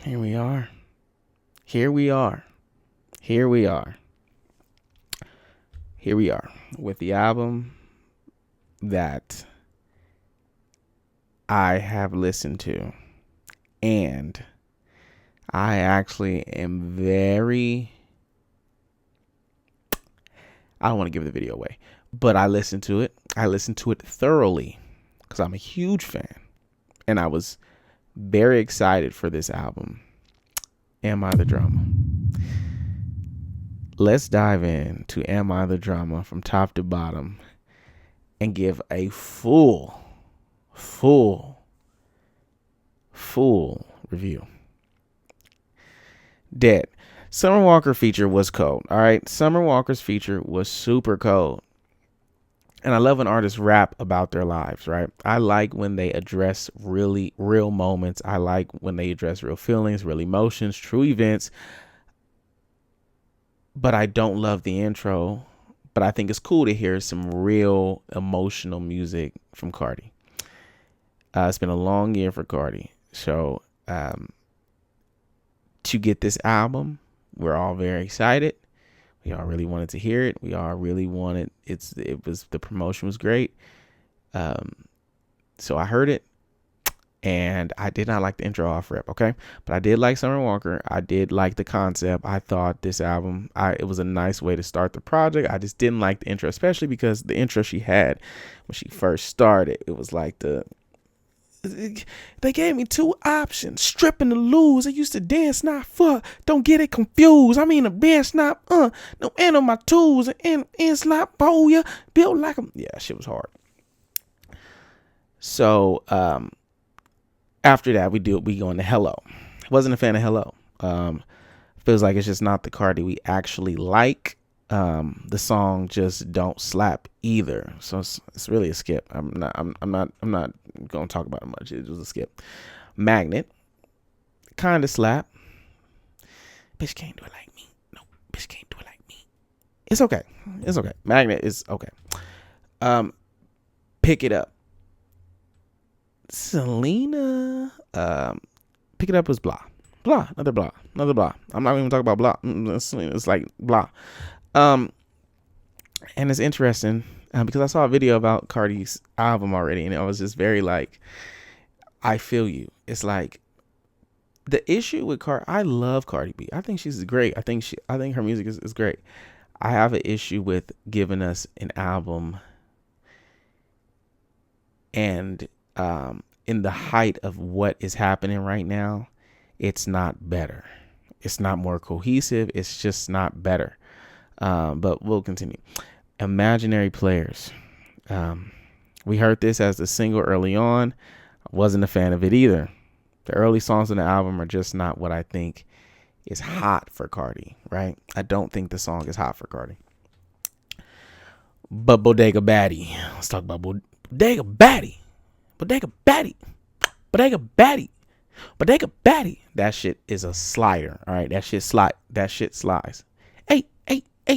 Here we are. Here we are. Here we are. Here we are with the album that I have listened to. And I actually am I don't want to give the video away, but I listened to it. I listened to it thoroughly because I'm a huge fan. And I was very excited for this album. Am I the Drama? Let's dive in to Am I the Drama from top to bottom and give a full review. Dead. Summer Walker feature was cold. All right. Summer Walker's feature was super cold. And I love when artists rap about their lives, right? I like when they address really real moments. I like when they address real feelings, real emotions, true events. But I don't love the intro. But I think it's cool to hear some real emotional music from Cardi. It's been a long year for Cardi. So to get this album, we're all very excited. We all really wanted to hear it. We all really wanted the promotion was great. So I heard it and I did not like the intro off rip, okay? But I did like Summer Walker. I did like the concept. I thought this album, it was a nice way to start the project. I just didn't like the intro, especially because the intro she had when she first started, it was like they gave me two options, stripping to lose. I used to dance, not fuck. Don't get it confused. I mean, a dance, not no end on my tools, and slap bow ya, built like a shit was hard. So after that, we go into Hello. Wasn't a fan of Hello. Feels like it's just not the Cardi we actually like. The song just don't slap either, so it's really a skip. I'm not gonna talk about it much. It was a skip. Magnet, kind of slap. Bitch can't do it like me. No, bitch can't do it like me. It's okay. Magnet is okay. Pick It Up. Selena. Pick It Up was blah. Another blah. I'm not even talking about blah. It's like blah. And it's interesting because I saw a video about Cardi's album already, and I was just very like, I feel you. It's like the issue with Cardi. I love Cardi B. I think she's great. I think her music is great. I have an issue with giving us an album and in the height of what is happening right now, it's not better. It's not more cohesive. It's just not better. But we'll continue. Imaginary Players. We heard this as the single early on. I wasn't a fan of it either. The early songs on the album are just not what I think is hot for Cardi, right? I don't think the song is hot for Cardi. But Bodega Baddie. Let's talk about Bodega Baddie. That shit is a slider, all right? That shit slides. Hey,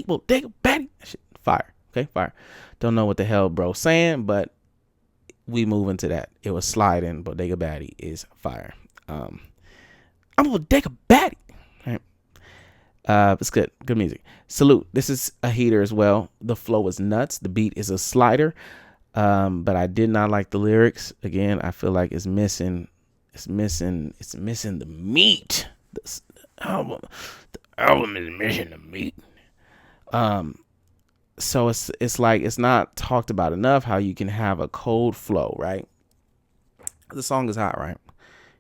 Bodega Baddie. That shit fire. Okay, fire. Don't know what the hell bro saying, but we move into that. It was sliding. Bodega Baddie is fire. I'm a Bodega Baddie. Right. It's good music. Salute. This is a heater as well. The flow is nuts. The beat is a slider. But I did not like the lyrics. Again, I feel like it's missing the meat. The album is missing the meat. So it's like it's not talked about enough how you can have a cold flow, right? The song is hot, right?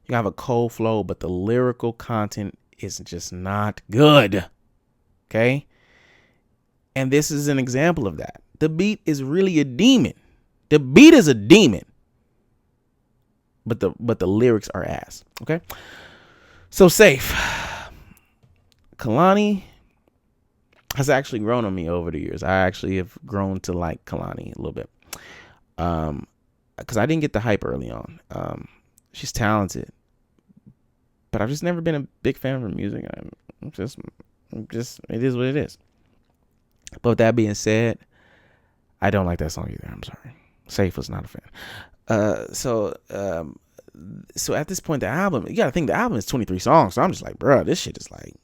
You have a cold flow, but the lyrical content is just not good. Okay? And this is an example of that. The beat is really a demon. The beat is a demon. But the lyrics are ass. Okay? So Safe. Kalani has actually grown on me over the years. I actually have grown to like Kalani a little bit. Because I didn't get the hype early on. She's talented. But I've just never been a big fan of her music. I'm just it is what it is. But with that being said, I don't like that song either. I'm sorry. Safe was not a fan. So So at this point, the album, you gotta think the album is 23 songs. So I'm just like, bro, this shit is like,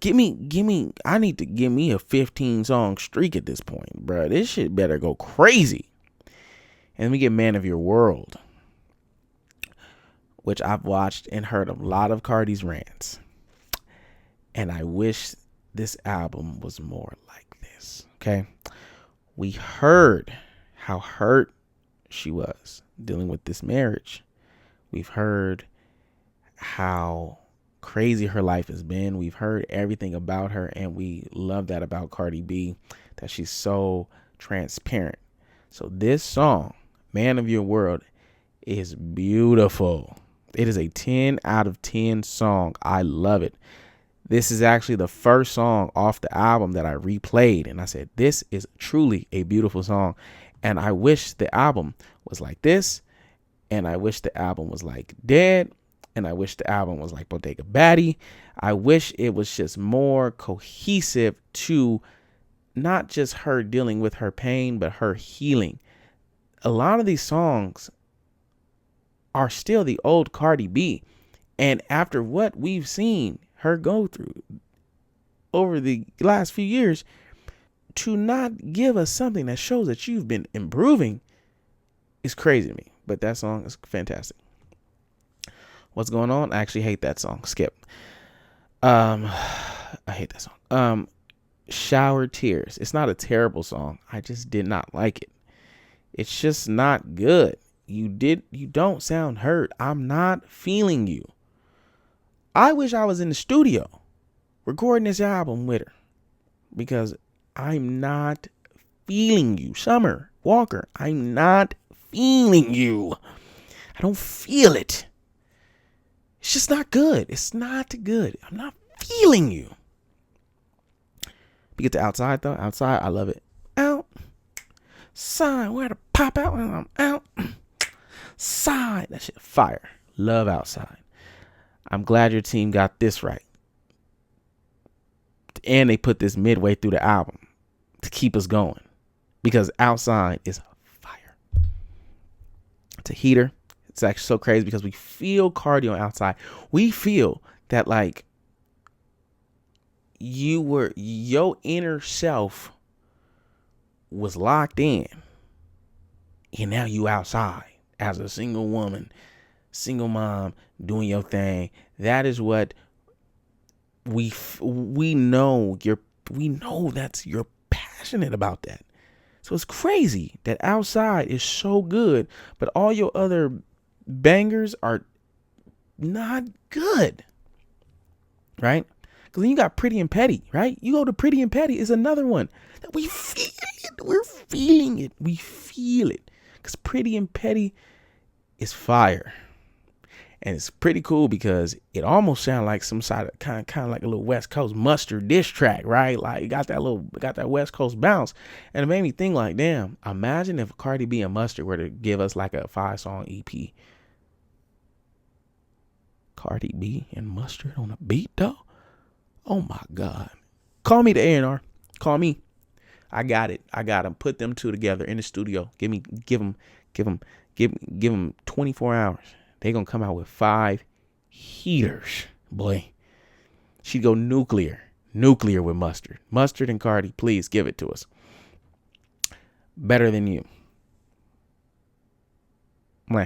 give me. I need to give me a 15 song streak at this point, bro. This shit better go crazy. And we get Man of Your World, which I've watched and heard a lot of Cardi's rants, and I wish this album was more like this. Okay, we heard how hurt she was dealing with this marriage. We've heard how crazy her life has been. We've heard everything about her, and we love that about Cardi B, that she's so transparent. So this song, Man of Your World, is beautiful. It is a 10 out of 10 song. I love it. This is actually the first song off the album that I replayed, and I said, this is truly a beautiful song. And I wish the album was like this, and I wish the album was like Dead, and I wish the album was like Bodega Baddie. I wish it was just more cohesive to not just her dealing with her pain, but her healing. A lot of these songs are still the old Cardi B. And after what we've seen her go through over the last few years, to not give us something that shows that you've been improving is crazy to me. But that song is fantastic. What's going on? I actually hate that song. Skip. I hate that song. Shower Tears. It's not a terrible song. I just did not like it. It's just not good. You don't sound hurt. I'm not feeling you. I wish I was in the studio recording this album with her, because I'm not feeling you. Summer Walker, I'm not feeling you. I don't feel it. It's just not good. It's not good. I'm not feeling you. We get to Outside, though. Outside, I love it. Outside, where to pop out when I'm outside. That shit fire. Love Outside. I'm glad your team got this right. And they put this midway through the album to keep us going, because Outside is fire. It's a heater. It's actually so crazy because we feel Cardi on Outside. We feel that like your inner self was locked in, and now you outside as a single woman, single mom, doing your thing. That is what we know. We know that's you're passionate about that. So it's crazy that Outside is so good, but all your other bangers are not good, right? Because then you got Pretty and Petty, right? You go to Pretty and Petty is another one that we feel it. We're feeling it. We feel it because Pretty and Petty is fire. And it's pretty cool because it almost sounds like some side of kind of like a little West Coast Mustard diss track, right? Like you got that West Coast bounce. And it made me think like, damn, imagine if Cardi B and Mustard were to give us like a 5-song EP. Cardi B and Mustard on a beat, though. Oh my God. Call me the A&R. Call me. I got it. I got them. Put them two together in the studio. Give them 24 hours. They gonna come out with 5 heaters, boy. She'd go nuclear with Mustard and Cardi. Please give it to us. Better Than You. Meh.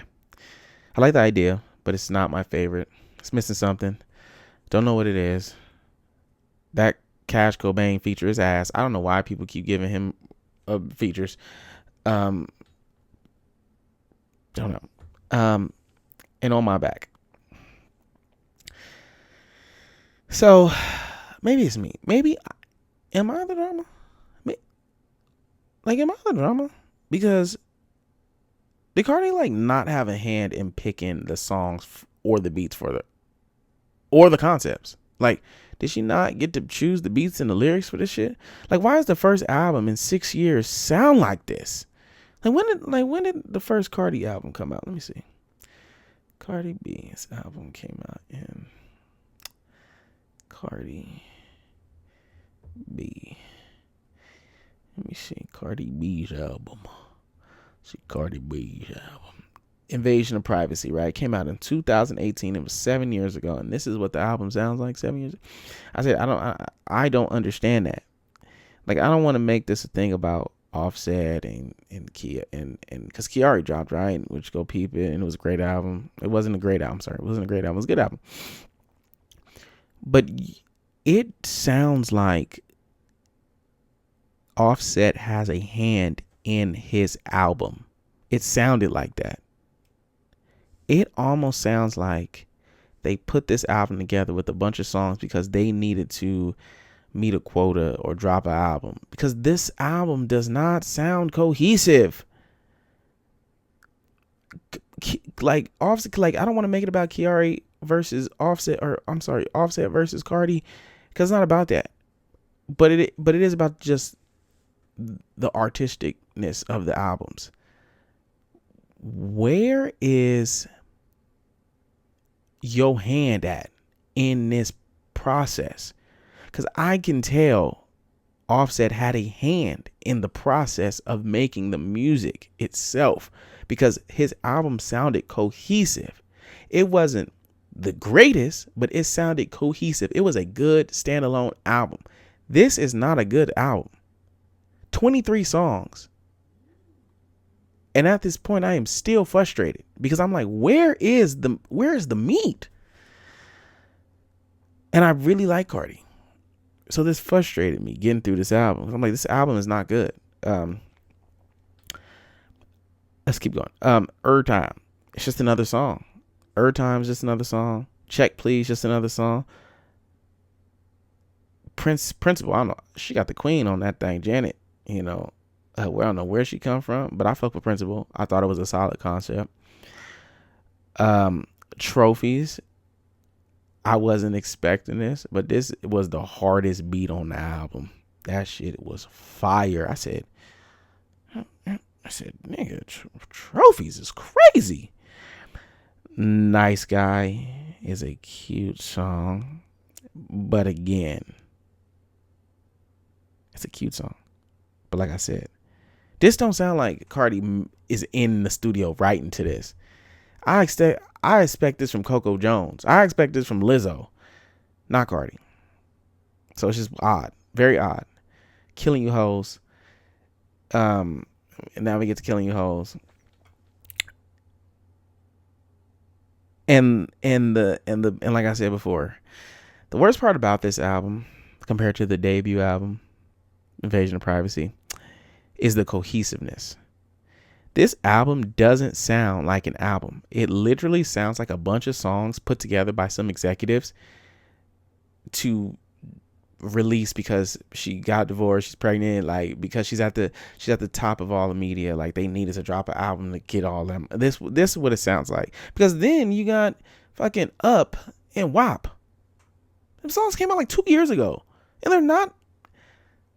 I like the idea, but it's not my favorite. It's missing something. Don't know what it is. That Cash Cobain feature is ass. I don't know why people keep giving him features. Don't know. And On My Back. So maybe it's me. Maybe am I the drama? Am I the drama? Because did Cardi like not have a hand in picking the songs or the beats or the concepts? Like, did she not get to choose the beats and the lyrics for this shit? Like, why is the first album in 6 years sound like this? When did the first Cardi album come out? Let me see. Cardi B's album came out in Cardi B. Let me see Cardi B's album. See Cardi B's album. Invasion of Privacy, right? It came out in 2018. It was 7 years ago, and this is what the album sounds like 7 years ago. I said, I don't understand that. Like, I don't want to make this a thing about Offset and Kia and because Kiari dropped, right? Which go peep it, and it was a great album. It wasn't a great album, sorry. It wasn't a great album. It was a good album. But it sounds like Offset has a hand in his album. It sounded like that. It almost sounds like they put this album together with a bunch of songs because they needed to meet a quota or drop an album, because this album does not sound cohesive. Like Offset, like I don't want to make it about Kiari versus Offset, or I'm sorry, Offset versus Cardi, because it's not about that. But it is about just the artisticness of the albums. Where is your hand at in this process? Because I can tell Offset had a hand in the process of making the music itself, because his album sounded cohesive. It wasn't the greatest, but it sounded cohesive. It was a good standalone album. This is not a good album. 23 songs. And at this point, I am still frustrated because I'm like, where is the meat? And I really like Cardi. So this frustrated me getting through this album. I'm like, this album is not good. Let's keep going. Time. It's just another song. Time is just another song. Check Please, just another song. Principal, I don't know. She got the queen on that thing, Janet. You know, I don't know where she come from, but I fuck with Principal. I thought it was a solid concept. Trophies. I wasn't expecting this, but this was the hardest beat on the album. That shit was fire. I said, nigga, Trophies is crazy. Nice Guy is a cute song, but again, it's a cute song. But like I said, this don't sound like Cardi is in the studio writing to this. I expect this from Coco Jones. I expect this from Lizzo, not Cardi. So it's just odd, very odd. Killing You Hoes. And now we get to Killing You Hoes. And like I said before, the worst part about this album compared to the debut album, Invasion of Privacy, is the cohesiveness. This album doesn't sound like an album. It literally sounds like a bunch of songs put together by some executives to release because she got divorced, she's pregnant, like because she's at the top of all the media. Like they needed to drop an album to get all them. This is what it sounds like. Because then you got fucking Up and WAP. Them songs came out like 2 years ago, and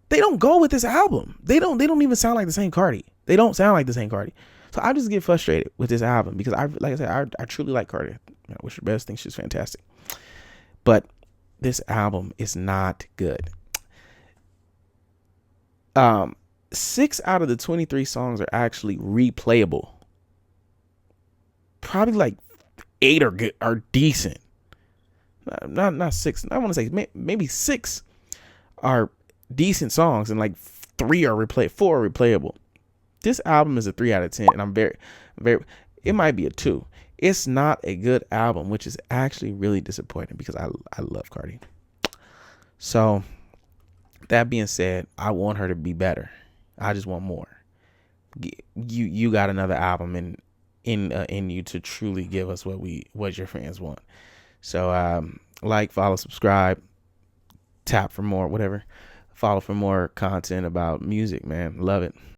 they don't go with this album. They don't even sound like the same Cardi. They don't sound like the same Cardi. So I just get frustrated with this album because I truly like Cardi. I wish her best. Think she's fantastic. But this album is not good. 6 out of the 23 songs are actually replayable. Probably like 8 are good, are decent. Not 6. I want to say maybe 6 are decent songs, and like 4 are replayable. This album is a 3 out of 10, and I'm very, it might be a 2. It's not a good album, which is actually really disappointing because I love Cardi. So that being said, I want her to be better. I just want more. You got another album in you to truly give us what your fans want. So like, follow, subscribe, tap for more, whatever. Follow for more content about music, man. Love it.